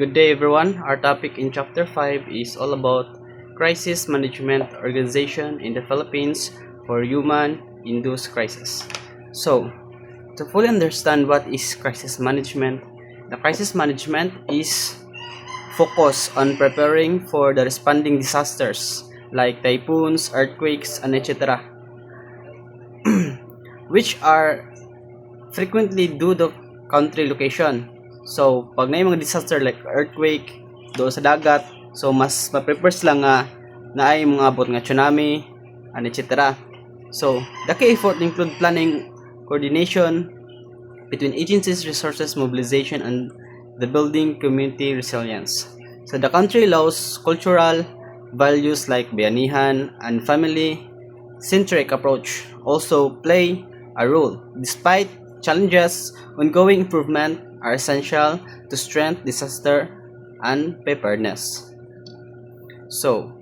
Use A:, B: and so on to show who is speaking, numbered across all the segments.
A: Good day, everyone. Our topic in Chapter 5 is all about crisis management organization in the Philippines for human-induced crisis. So, to fully understand what is crisis management, the crisis management is focused on preparing for the responding disasters like typhoons, earthquakes, and etc., which are frequently due to country location. So, pag na mga disaster like earthquake, doon sa dagat, so mas ma-prepare sila nga na ay mga abot nga tsunami, and etc. So, the key effort include planning, coordination between agencies, resources, mobilization, and the building community resilience. So, the country allows cultural values like bayanihan and family-centric approach also play a role. Despite challenges, ongoing improvement are essential to strengthen disaster and preparedness. So,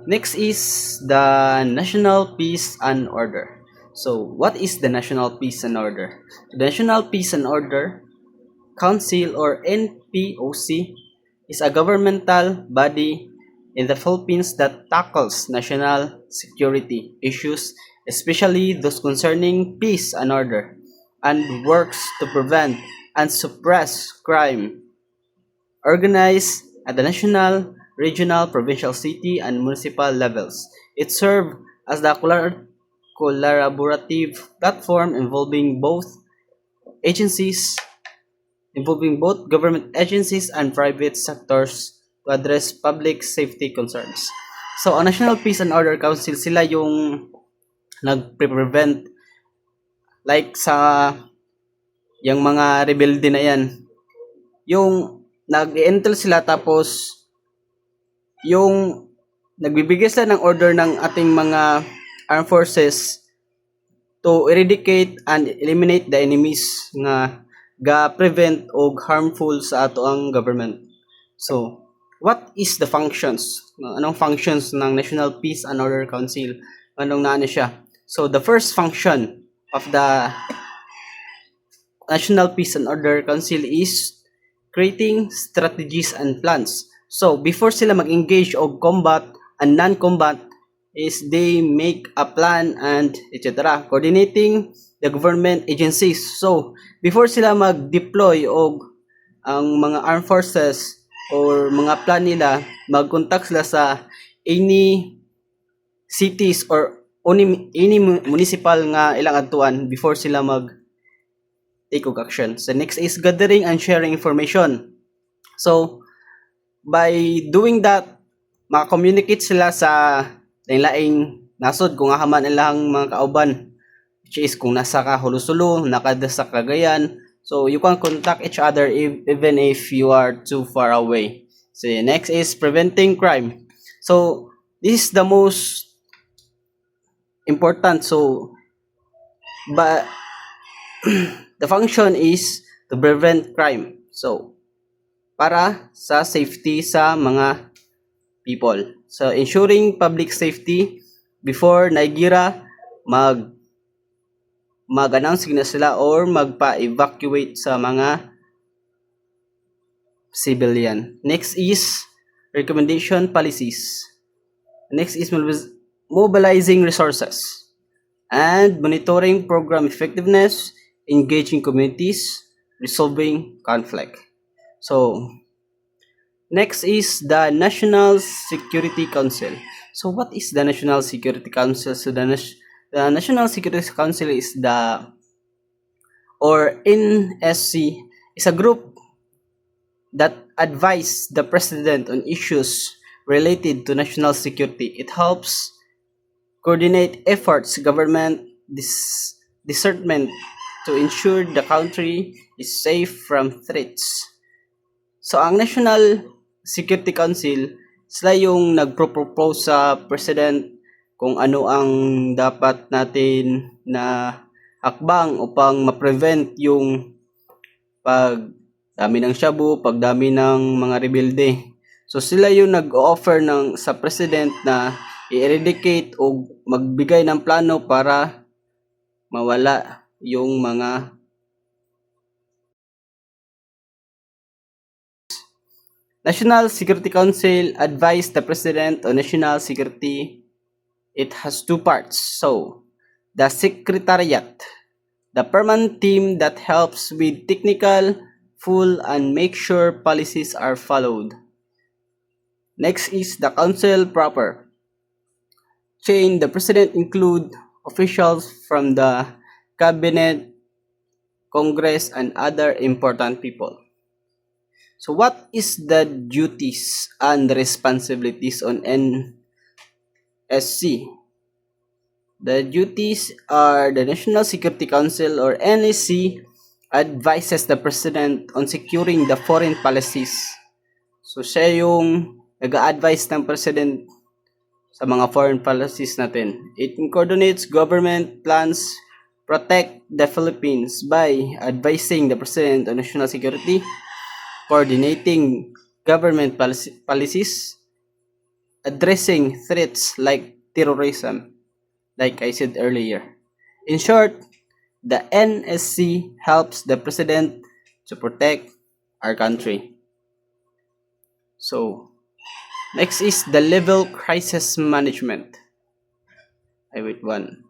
A: next is the National Peace and Order. So, what is the National Peace and Order? The National Peace and Order Council or NPOC is a governmental body in the Philippines that tackles national security issues, especially those concerning peace and order, and works to prevent and suppress crime organized at the national, regional, provincial, city, and municipal levels. It serves as the collaborative platform involving both government agencies and private sectors to address public safety concerns. So, ang National Peace and Order Council, sila yung nag-prevent like sa yung mga rebelde na yan. Yung nag-enter sila tapos yung nagbibigay sila ng order ng ating mga armed forces to eradicate and eliminate the enemies nga ga-prevent og harmful sa ato ang government. So, what is the functions? Anong functions ng National Peace and Order Council? Anong naano siya? So, the first function of the National Peace and Order Council is creating strategies and plans. So, before sila mag-engage og combat and non-combat is they make a plan and etc. Coordinating the government agencies. So, before sila mag-deploy og ang mga armed forces or mga plan nila, mag-contact sila sa any cities or any municipal nga ilang adtuan before sila mag take og action. So, next is gathering and sharing information. So, by doing that, maka-communicate sila sa laing nasod kung haman ilang mga kauban, which is kung nasa ka Hulusulo, nakada sa Cagayan, so you can contact each other even if you are too far away. So next is preventing crime. So this is the most important. So but the function is to prevent crime. So para sa safety sa mga people. So, ensuring public safety before naigira mag-announce na sila or magpa-evacuate sa mga civilian. Next is recommendation policies. Next is mobilizing resources and monitoring program effectiveness, engaging communities, resolving conflict. So, next is the National Security Council. So, what is the National Security Council? So, the National Security Council is or NSC, is a group that advise the President on issues related to national security. It helps coordinate efforts, government discernment to ensure the country is safe from threats. So, ang National Security Council, sila yung nagpro-propose sa President kung ano ang dapat natin na hakbang upang ma-prevent yung pagdami ng shabu, pagdami ng mga rebelde. So, sila yung nag-offer sa President na i-eradicate o magbigay ng plano para mawala yung mga National Security Council advised the President on national security. It has two parts. So, the Secretariat, the permanent team that helps with technical, full, and make sure policies are followed. Next is the Council proper. Chain, the President include officials from the Cabinet, Congress, and other important people. So what is the duties and responsibilities on NSC? The duties are the National Security Council or NSC advises the President on securing the foreign policies. So siya yung nag-a-advise ng President sa mga foreign policies natin. It coordinates government plans, protect the Philippines by advising the President on national security, coordinating government policies, addressing threats like terrorism, like I said earlier. In short, the NSC helps the President to protect our country. So, next is the level crisis management. I wait one.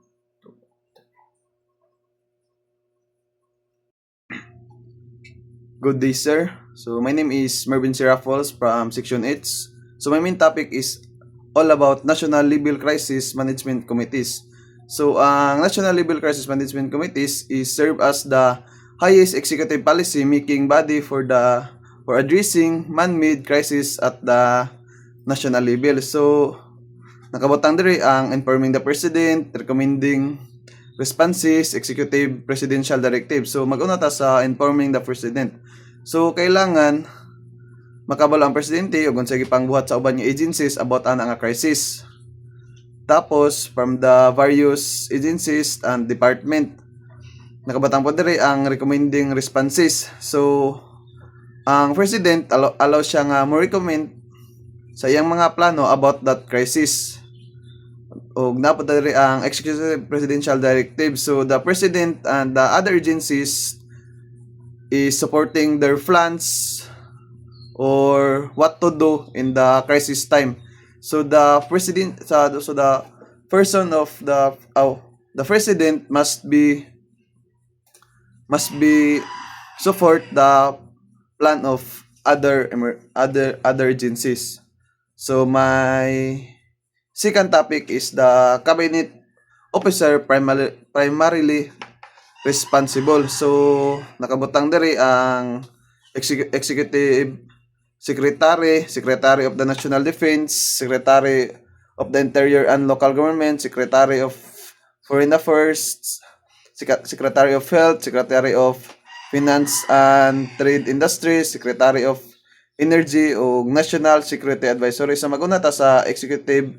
B: Good day, sir. So, my name is Mervin Serafols from Section 8. So, my main topic is all about National Level Crisis Management Committees. So, ang National Level Crisis Management Committees is serve as the highest executive policy making body for addressing man-made crisis at the national level. So, nakabutang diri ang informing the President, recommending responses, executive presidential directive. So, mag-una ta sa informing the President. So, kailangan makabalo ang presidente o kung sige pangbuhat sa uban nga agencies about ana nga crisis. Tapos, from the various agencies and department, nakabatang po diri ang recommending responses. So, ang president allow siya nga mo recommend sa iyang mga plano about that crisis. O napod diri ang executive presidential directive. So, the president and the other agencies is supporting their plans or what to do in the crisis time. So the president, so the person of the president must be support the plan of other agencies. So my second topic is the cabinet officer primarily responsible. So nakabutang diri ang executive secretary of the National Defense, secretary of the Interior and Local Government, secretary of Foreign Affairs, secretary of Health, secretary of Finance and Trade Industry, secretary of Energy o National Security Advisory. Sa maguna ta sa executive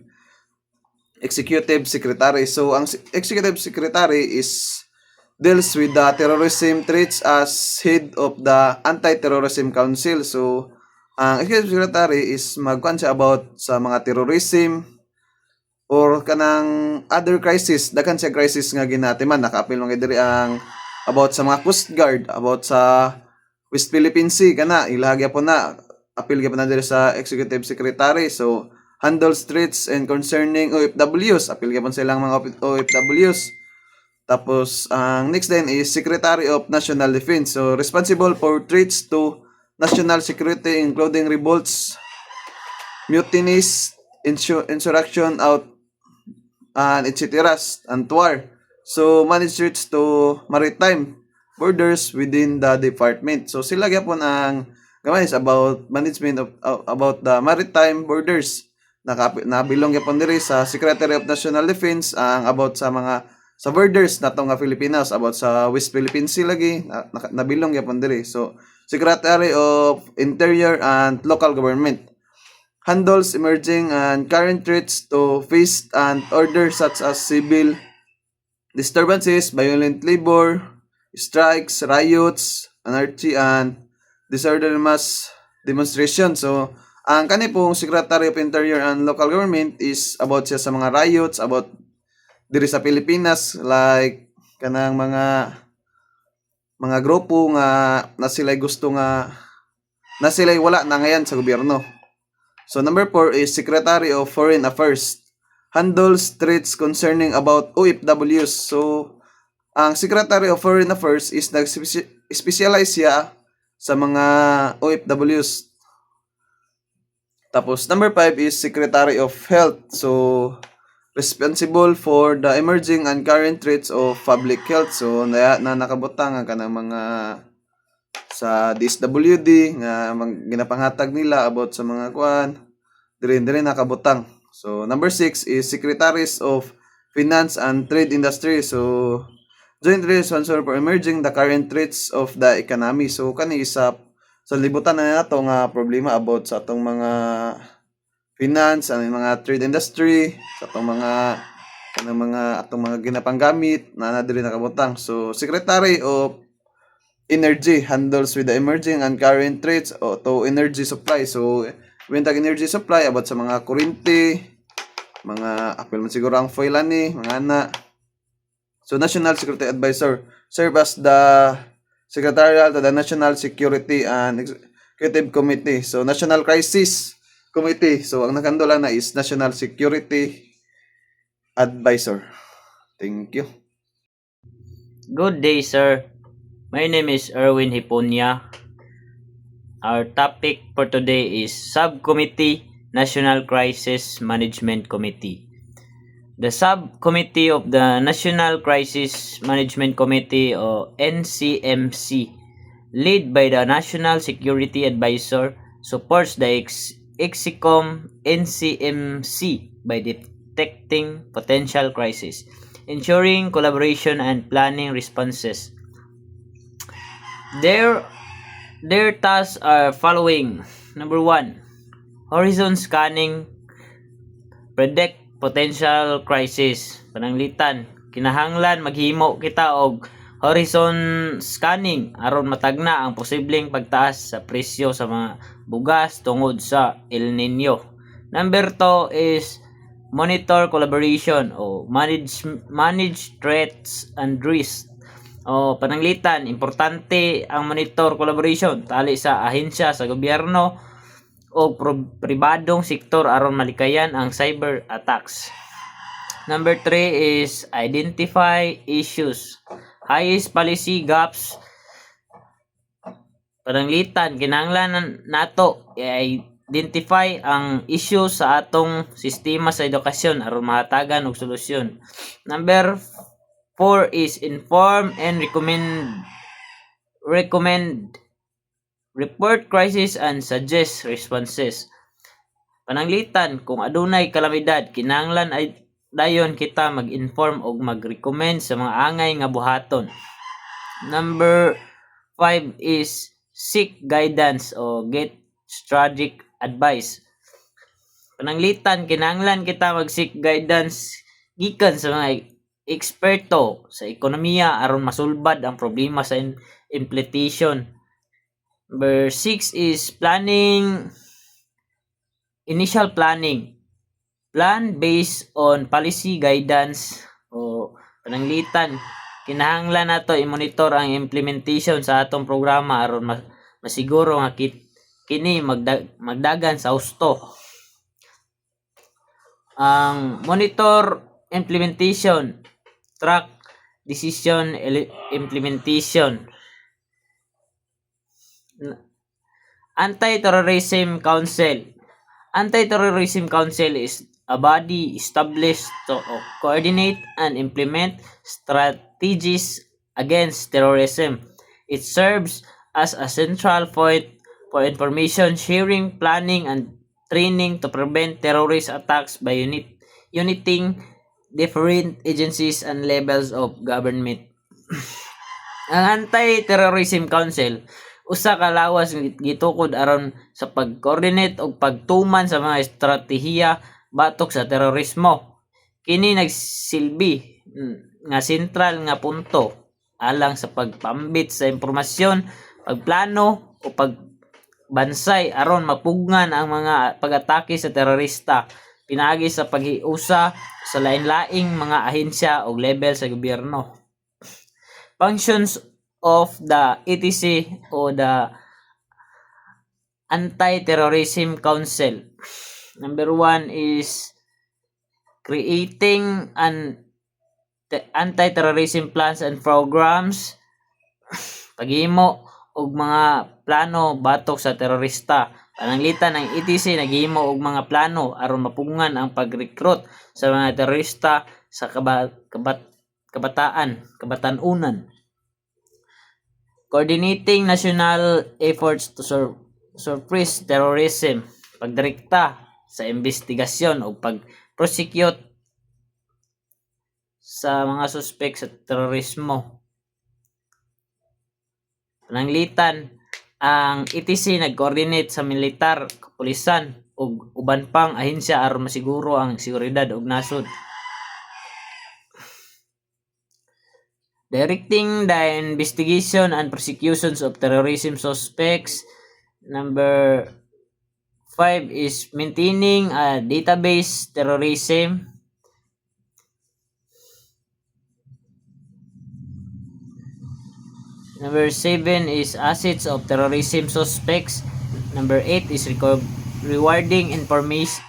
B: secretary. So ang executive secretary is deals with the terrorism threats as head of the Anti-Terrorism Council. So ang executive secretary is magkuan siya about sa mga terrorism or kanang other crisis, daghan siya crisis nga ginatiman. Nakaapil man diri ang about sa mga Coast Guard, about sa West Philippine Sea kana ilahagya po na apil gyapon na diri sa executive secretary. So handles threats and concerning OFWs, apil gyapon silang mga OFWs. Tapos ang next then is Secretary of National Defense. So responsible for threats to national security including revolts, mutinies, insurrection out and etc. and war. So manage threats to maritime borders within the department. So sila gyapon ang gamay is about management of about the maritime borders. Nabilong gyapon diri sa Secretary of National Defense ang about sa mga sa borders nato nga Pilipinas, about sa West Philippine Sea lagi nabilong gyapon diri. So Secretary of Interior and Local Government handles emerging and current threats to peace and order such as civil disturbances, violent labor, strikes, riots, anarchy, and disorderly mass demonstration. So, ang kani pong Secretary of Interior and Local Government is about siya sa mga riots, about diri sa Pilipinas, like kanang mga grupo nga na sila gusto nga na sila'y wala na ngayon sa gobyerno. So number 4 is Secretary of Foreign Affairs. Handles threats concerning about OFWs. So ang Secretary of Foreign Affairs is nag-specialize siya sa mga OFWs. Tapos number 5 is Secretary of Health. So responsible for the emerging and current threats of public health. So na nakabutang ang kanang mga sa DSWD nga ginapanghatag nila about sa mga kuan dire nakabutang. So number 6 is Secretaries of Finance and Trade Industry. So jointly responsible for emerging the current threats of the economy. So kani isa sa libutan na nato nga problema about sa atong mga finance, ang mga trade industry, sa atong mga ginapanggamit na diri nakabutang. So Secretary of Energy handles with the emerging and current threats to energy supply. So when tag energy supply about sa mga kuryente, mga apel man siguro ang foil ani, mga ana. So National Security Advisor serve as the secretarial to the National Security and Executive Committee. So National Crisis Committee. So ang nakandola na is National Security Advisor. Thank you.
C: Good day, sir. My name is Erwin Hiponya. Our topic for today is Subcommittee National Crisis Management Committee. The Subcommittee of the National Crisis Management Committee or NCMC, led by the National Security Advisor, supports the EXICOM NCMC by detecting potential crisis, ensuring collaboration and planning responses. Their tasks are following. Number 1, horizon scanning, predict potential crisis. Pananglitan, kinahanglan maghimo kita og horizon scanning aron matagna ang posibleng pagtaas sa presyo sa mga bugas tungod sa El Nino. Number 2 is monitor collaboration o manage threats and risks. O pananglitan, importante ang monitor collaboration tali sa ahensya sa gobyerno o pribadong sektor aron malikayan ang cyber attacks. Number 3 is identify issues, highest policy gaps. Pananglitan, kinahanglan nato i-identify ang issue sa atong sistema sa edukasyon aron mahatagan og solusyon. Number 4 is inform and recommend, report crisis and suggest responses. Pananglitan, kung adunay kalamidad, kinahanglan ay dayon kita mag-inform og mag-recommend sa mga angay nga buhaton. Number 5 is seek guidance o get strategic advice. Pananglitan, kinahanglan kita mag-seek guidance gikan sa mga eksperto sa ekonomiya aron masulbad ang problema sa implementation. Number 6 is initial planning. Plan based on policy guidance o pananglitan. Kinahanglan nato i-monitor ang implementation sa atong programa aron masiguro nga kini magdagan sa husto. Ang monitor implementation, track decision implementation. Anti-Terrorism Council. Anti-Terrorism Council is a body established to coordinate and implement strategies against terrorism. It serves as a central point for information sharing, planning, and training to prevent terrorist attacks by uniting different agencies and levels of government. Ang Anti-Terrorism Council usa ka lawas gitukod aron sa pag-coordinate og pagtuman sa mga estratehiya batok sa terorismo. Kini nagsilbi nga sentral nga punto alang sa pagpambit sa impormasyon, pagplano o pagbansay aron mapugngan ang mga pag-atake sa terorista pinaagi sa paghiusa sa lain-laing mga ahensya o level sa gobyerno. Functions of the ETC o the Anti-Terrorism Council. Number 1 is creating anti-terrorism plans and programs, paghimo og mga plano batok sa terorista. Pananglitan ng ETC naghimo og mga plano aron mapungan ang pag-recruit sa mga terorista sa kabatanunan. Coordinating national efforts to suppress terrorism, pagdirekta sa investigasyon o pag-prosecute sa mga suspek sa terorismo. Pananglitan, ang ETC nag-coordinate sa militar, kapulisan ug uban pang ahensya aron masiguro ang seguridad og nasod. Directing the investigation and prosecutions of terrorism suspects. Number 5 is maintaining a database terrorism. Number 7 is assets of terrorism suspects. Number 8 is rewarding informants.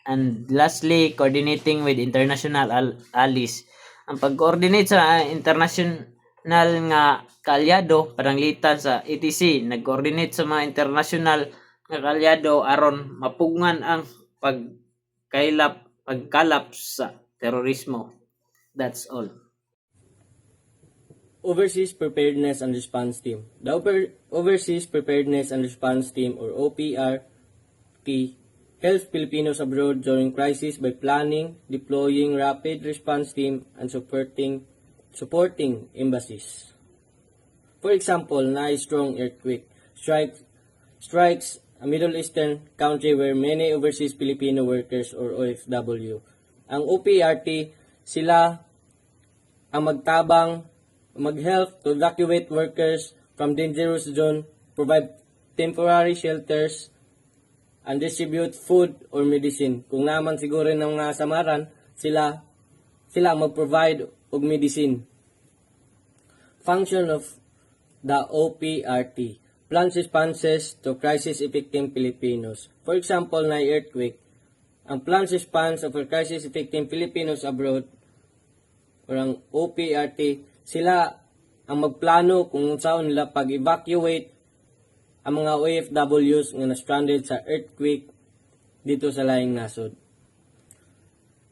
C: And lastly, coordinating with international allies. Ang pag-coordinate sa international nga kaalyado, pananglitan sa ETC, nag-coordinate sa mga international nga kaalyado aron mapugngan ang pagkalap sa terorismo. That's all.
D: Overseas Preparedness and Response Team. The Overseas Preparedness and Response Team, or OPRT, helps Filipinos abroad during crisis by planning, deploying rapid response team, and supporting embassies. For example, na a strong earthquake strikes a Middle Eastern country where many overseas Filipino workers or OFW. Ang OPRT, sila ang mag-help to evacuate workers from dangerous zone, provide temporary shelters, and distribute food or medicine. Kung naman siguro ng mga samaran, sila mag-provide og medicine. Function of the OPRT: plans responses to crisis-affecting Filipinos. For example, na earthquake, ang plans response of crisis-affecting Filipinos abroad, or ang OPRT, sila ang magplano kung saan nila pag-evacuate ang mga OFWs nga na-stranded sa earthquake dito sa laing nasod.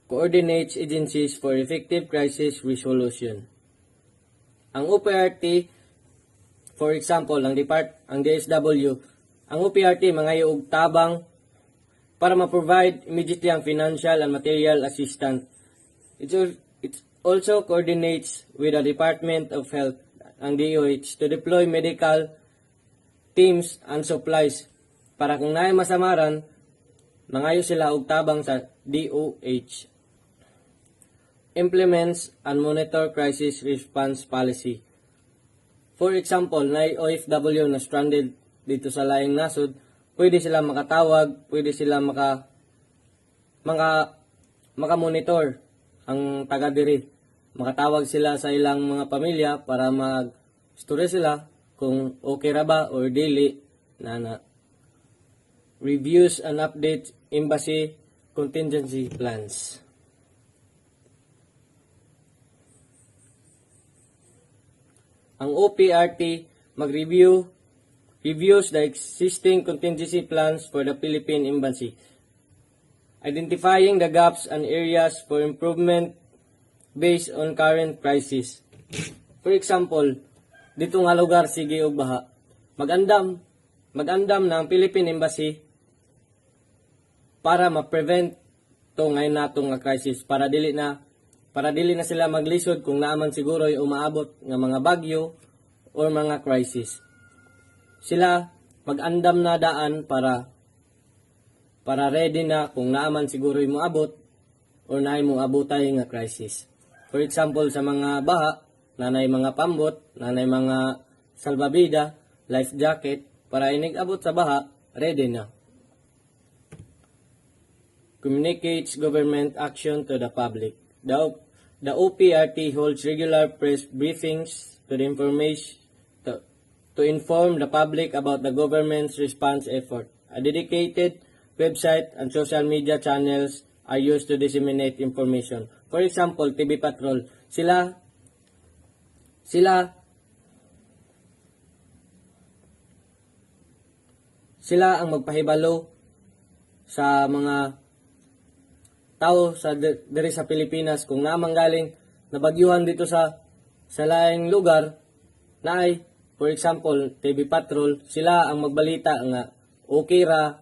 D: Coordinates agencies for effective crisis resolution. Ang OPRT, for example, ang DSW, ang OPRT mangayo og tabang para ma-provide immediately ang financial and material assistance. It also coordinates with the Department of Health, ang DOH, to deploy medical teams and supplies para kung naay masamaran, mangayo sila og tabang sa DOH. Implements and monitor crisis response policy. For example, naay OFW na stranded dito sa laing nasod, pwede sila makatawag, pwede sila maka-monitor ang taga diri. Makatawag sila sa ilang mga pamilya para mag-story sila kung okay ra ba or dili na reviews and updates embassy contingency plans. Ang OPRT reviews the existing contingency plans for the Philippine Embassy, identifying the gaps and areas for improvement based on current crisis. For example, dito nga lugar sige og baha. Mag-andam na ang Philippine Embassy para ma-prevent to ngayon natong nga crisis, para dili na sila maglisod kung naaman siguro ay umaabot nga mga bagyo or mga crisis. Sila mag-andam na daan para ready na kung naaman siguro ay moabot or naay mo abotay nga crisis. For example, sa mga baha, nanay mga pambot, nanay mga salbabida, life jacket, para inig-abot sa baha, ready na. Communicates government action to the public. The OPRT holds regular press briefings to to inform the public about the government's response effort. A dedicated website and social media channels are used to disseminate information. For example, TV Patrol, sila ang magpahibalo sa mga tao sa diri sa Pilipinas kung namanggaling nabagyuhan dito sa laing lugar na ay, for example, TV Patrol, sila ang magbalita nga okay ra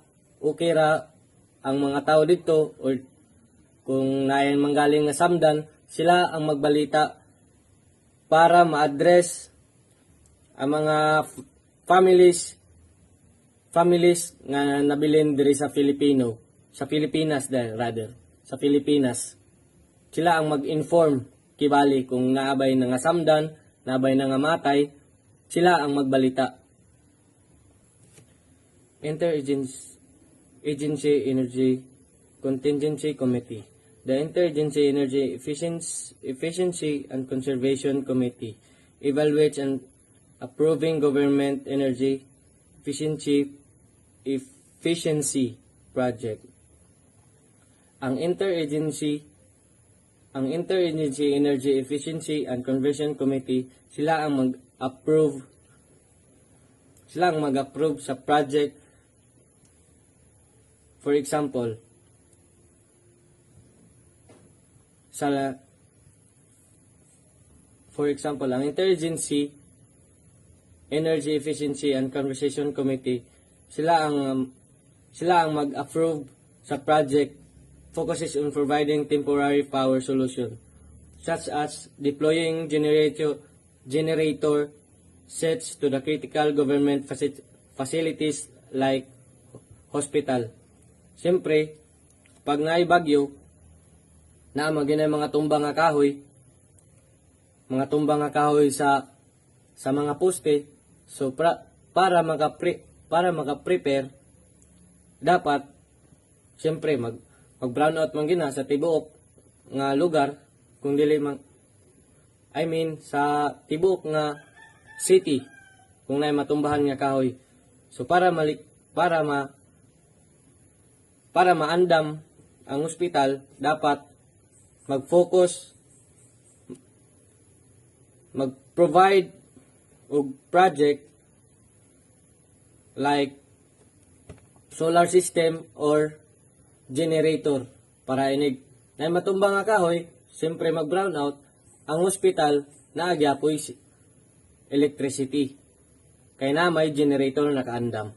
D: ang mga tao dito, or kung naay manggaling nga samdan, sila ang magbalita para ma-address ang mga families nga nabilin diri sa Pilipinas. Sila ang mag-inform kibali kung naabay na nga samdan, naabay na nga matay, sila ang magbalita. Interagency Energy Contingency Committee. The Interagency Energy Efficiency and Conservation Committee evaluates and approving government energy efficiency project. Ang Interagency Energy Efficiency and Conservation Committee, sila ang mag-approve sa project. For example, ang Interagency Energy Efficiency and Conservation Committee, sila ang mag-approve sa project focuses on providing temporary power solution, such as deploying generator sets to the critical government facilities like hospital. Siyempre, pag naay bagyo, na magina mga tumbang nga kahoy sa mga poste, so para maka-prepare, dapat siyempre mag-brownout man gina sa tibuok nga lugar, kung dili sa tibuok nga city kung naay matumbahan nga kahoy. So para maandam ang ospital, dapat mag-provide og project like solar system or generator para inig na matumbang nga kahoy, siyempre mag-brown out ang hospital na agyapoy electricity kay na may generator na kaandam.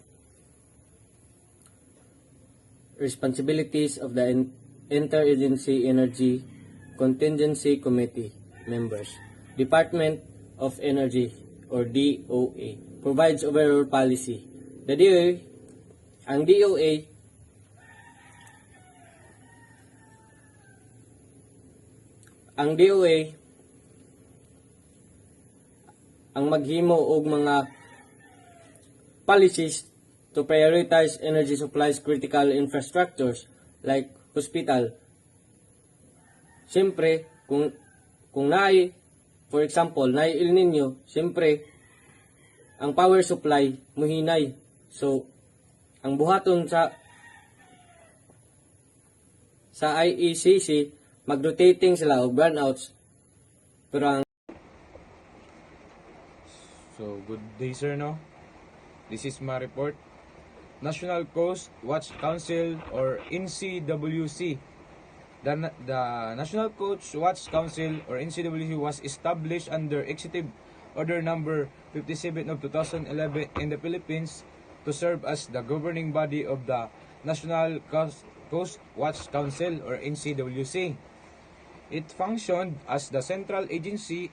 D: Responsibilities of the Interagency Energy Contingency Committee members. Department of Energy or DOE provides overall policy. The DOE ang maghimo og mga policies to prioritize energy supplies critical infrastructures like hospital. Siyempre, kung naay, for example, naay El Nino, siyempre, ang power supply muhinay. So, ang buhaton sa IECC, mag-rotating sila o burnouts. Pero
E: So, good day sir, no? This is my report. National Coast Watch Council or NCWC. The National Coast Watch Council or NCWC was established under Executive Order Number 57 of 2011 in the Philippines to serve as the governing body of the National Coast Watch Council or NCWC. It functioned as the central interagency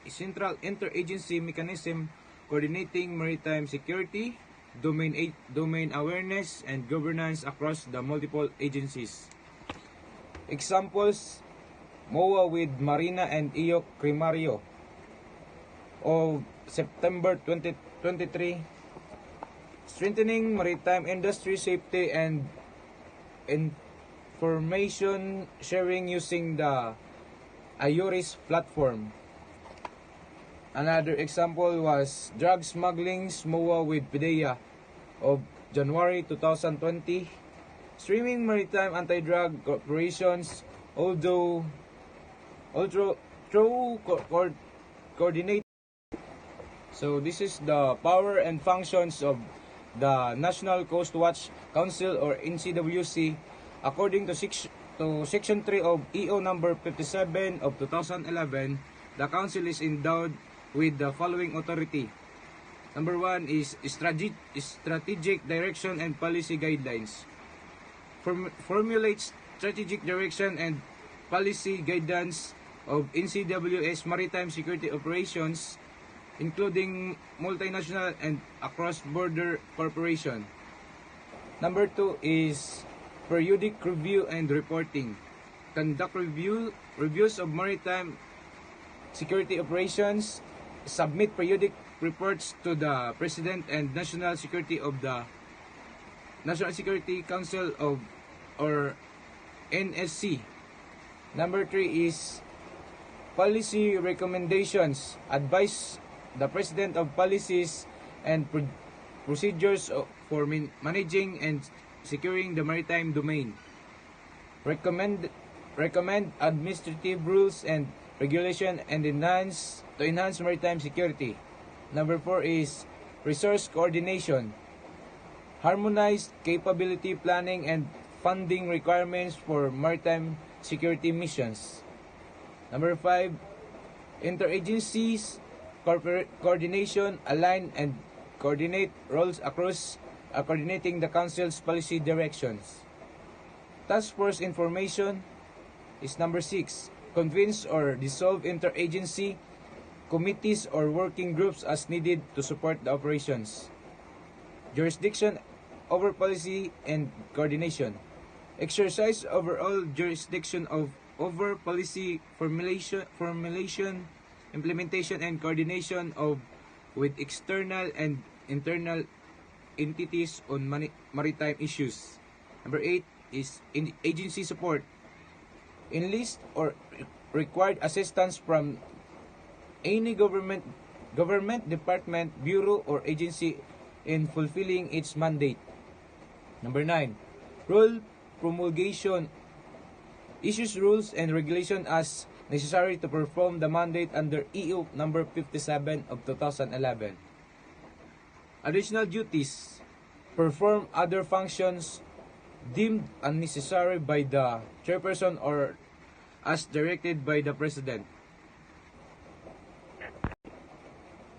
E: mechanism coordinating maritime security, domain awareness, and governance across the multiple agencies. Examples: MOA with Marina and EOC Crimario of September 2023, strengthening maritime industry safety and information sharing using the IORIS platform. Another example was drug smuggling SMOA with PDEA of January 2020. Streaming maritime anti-drug operations, although through coordinate. So this is the power and functions of the National Coast Watch Council or NCWC according to Section 3 of EO number 57 of 2011. The council is endowed with the following authority. Number 1 is strategic direction and policy guidelines. Formulates strategic direction and policy guidance of NCWS maritime security operations, including multinational and across-border corporation. Number 2 is periodic review and reporting. Conduct reviews of maritime security operations, submit periodic reports to the President and National Security of the National Security Council of or NSC. Number 3 is policy recommendations. Advise the President of policies and procedures for managing and securing the maritime domain. Recommend administrative rules and regulation and enhance maritime security. Number 4 is resource coordination. Harmonize capability planning and funding requirements for maritime security missions. Number 5, interagencies coordination, align and coordinate roles across coordinating the Council's policy directions. Task force information is number 6. Convince or dissolve interagency committees or working groups as needed to support the operations. Jurisdiction over policy and coordination. Exercise overall jurisdiction over policy formulation, implementation and coordination with external and internal entities on maritime issues. Number 8 is agency support. Enlist or required assistance from any government department, bureau or agency in fulfilling its mandate. Number 9, rule promulgation. Issues rules and regulation as necessary to perform the mandate under EU number 57 of 2011. Additional duties. Perform other functions deemed unnecessary by the chairperson or as directed by the President.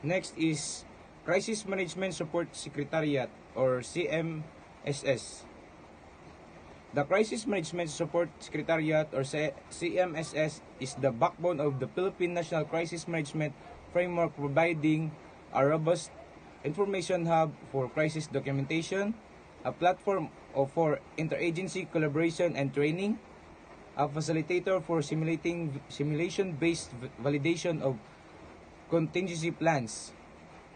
E: Next is Crisis Management Support Secretariat or CMSS. The Crisis Management Support Secretariat or CMSS is the backbone of the Philippine National Crisis Management Framework, providing a robust information hub for crisis documentation, a platform for interagency collaboration and training, a facilitator for simulation-based validation of contingency plans.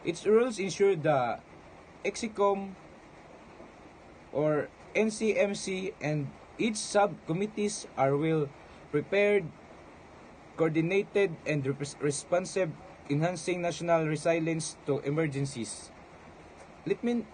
E: Its rules ensure the EXICOM or NCMC and its subcommittees are well prepared, coordinated, and responsive, enhancing national resilience to emergencies. Let me